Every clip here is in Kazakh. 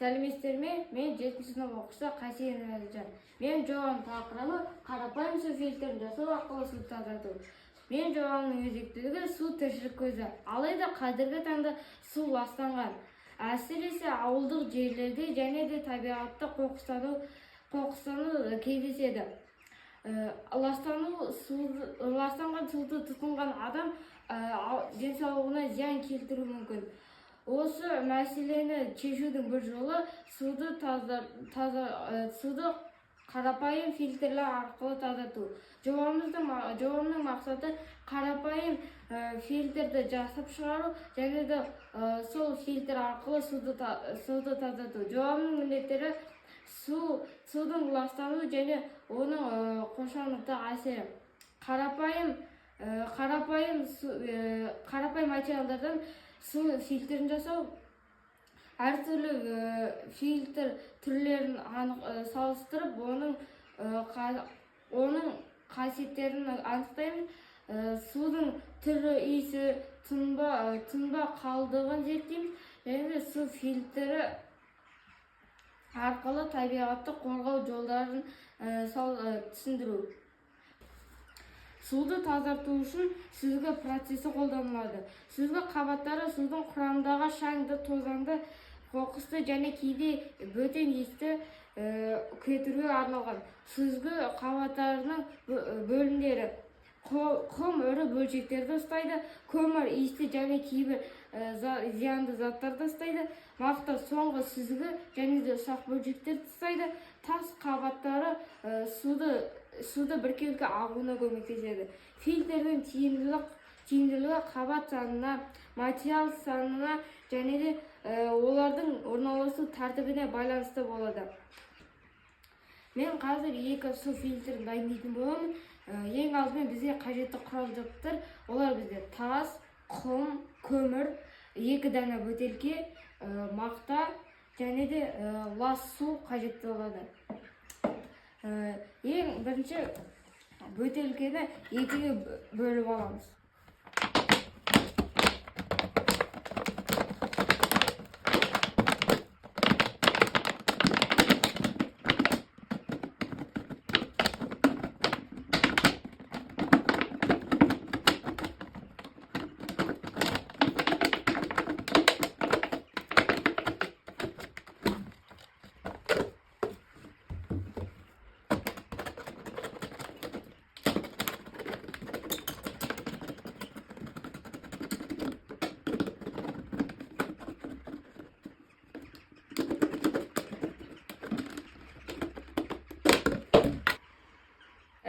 Сәлеметсіздерме? Мен 7 сынып оқушы Қасен Әлжан. Мен жауабым тақырыбы қарапайым су фильтрін жасау арқылы суды тазарту. Мен жауабымның өзектілігі су тіршілік көзі. Алайда қазіргі таңда су ластанған. Әсіресе ауылдық жерлерде және де табиғатта қоқыстану кездеседі. Ластанған суды тұтынған адам денсаулығына зиян келтіруі мүмкін. Осы мәселені шешудің бір жолы суды қарапайым фильтрлер арқылы тазарту. Жауабымның мақсаты қарапайым фильтрді жасап шығару және де сол фильтр арқылы суды тазарту. Жауабымның міндеттері судың ластануы және оның қоршауларға әсері. Қарапайым материалдардан су фильтрін жасау, әртүрлі фильтр түрлерін салыстырып, оның қасиеттерін анықтаймыз. Судың түрі, иісі, тұнба қалдығын зерттейміз. Және су фильтрі арқылы табиғатты қорғау жолдарын түсіндіру. Суды тазарту үшін сүзгі процесі қолданылады. Сүзгі қабаттары судың құрамындағы шаңды, тозаңды, қоқысты және кейде бөтен иісті кетіруге арналған. Сүзгі қабаттарының бөлімдері: құм ірі бөлшектерді ұстайды, көмір иісті және кейбір зиянды заттарды ұстайды, мақта соңғы сүзгі және де ұсақ бөлшектерді ұстайды. Тас қабаттары суды біркелкі ағуына көмектеседі. Фильтрдің тиімділігі қабат санына, материал санына және де олардың орналасу тәртібіне байланысты болады. Мен қазір 2 су фильтрін дайындайтын боламын. Ең алдымен бізге қажетті құрал-жабдықтар, олар бізде тас, құм, көмір, 2 дана бөтелке, мақта және де лас су қажетті болады. Ең бірінші бөтелкені 2-ге бөліп аламыз.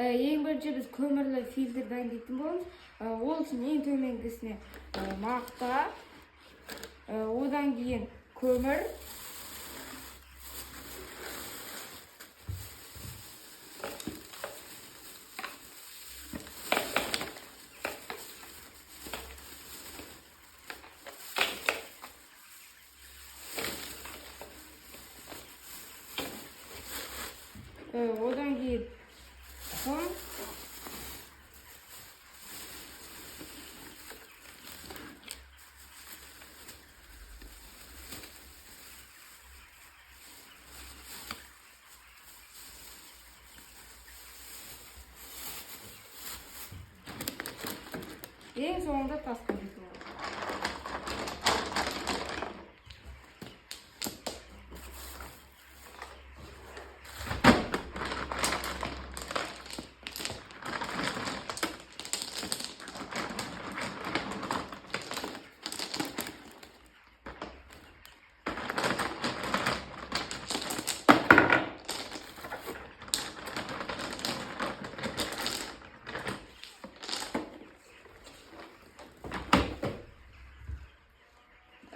Ең бірінші біз көмірлі фильтр дайындайтын боламыз. Ол үшін ең төменгісіне мақта, одан кейін көмір, одан кейін құм, ең соңында тас қажет болады.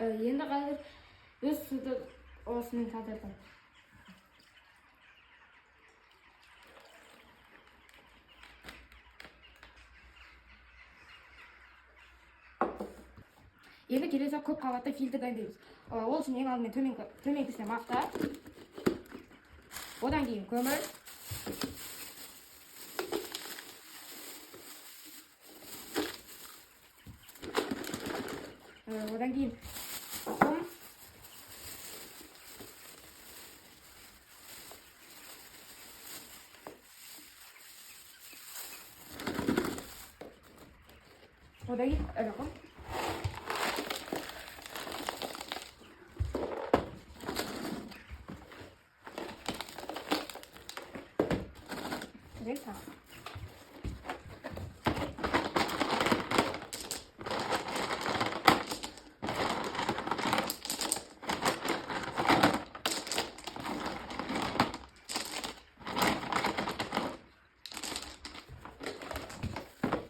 Енді қазір біз суды осымен тазартамыз. Енді келесі көп қабатты фильтр дайындаймыз. Ол үшін ең алдымен төменгісіне мақта, одан кейін көмір, одан кейін құм, одан кейін ірі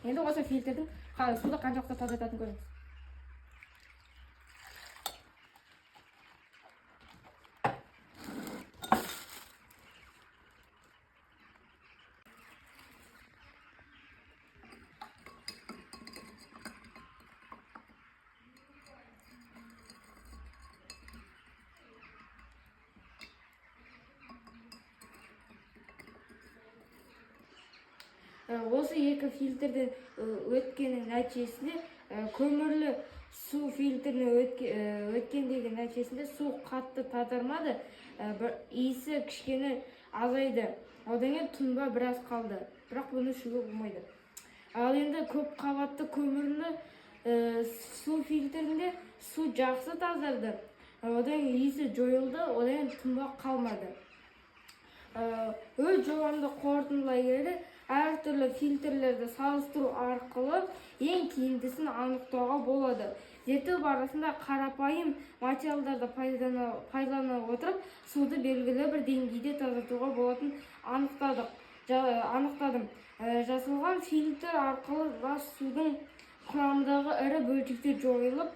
енді осы фильтрдің суды қаншалықты тазартатынын көреміз. Осы екі фильтрден өткеннің нәтижесінде көмірлі су фильтріне өткендегі нәтижесінде су қатты татырмады, иісі кішкене азайды. Одан кейін тұнба біраз қалды, бірақ бұны ішуге болмайды. Ал енді көп қабатты көмірлі су фильтрінде су жақсы тазарды, одан иісі жойылды, одан тұнба қалмады. Өз жобамды қорытындылай келе, әртүрлі фильтрлерді салыстыру арқылы ең тиімдісін анықтауға болады. Зерттеу барысында қарапайым материалдарды пайдалана отырып, суды белгілі бір деңгейде тазартуға болатынын анықтадым. Жасалған фильтр арқылы лас судың құрамындағы ірі бөлшектер жойылып,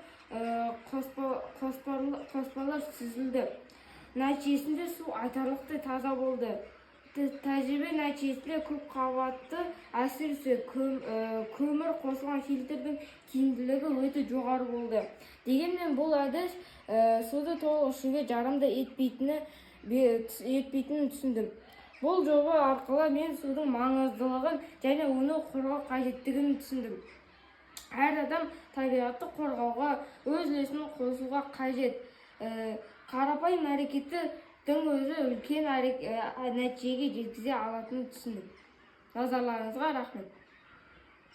қоспалар сүзілді. Нәтижесінде су айтарлықтай таза болды. Тәжірибе нәтижесінде көп қабатты, әсіресе көмір қосылған фильтрдің тиімділігі өте жоғары болды. Дегенмен бұл әдіс суды толық ішуге жарамды етпейтінін түсіндім. Бұл жоба арқылы мен судың маңыздылығын және оны қорғау қажеттігін түсіндім. Әр адам табиғатты қорғауға өз үлесін қосуға қажет. Қарапайым әрекеттің өзі үлкен нәтижеге жеткізе алатынын түсіндім. Назарларыңызға рахмет.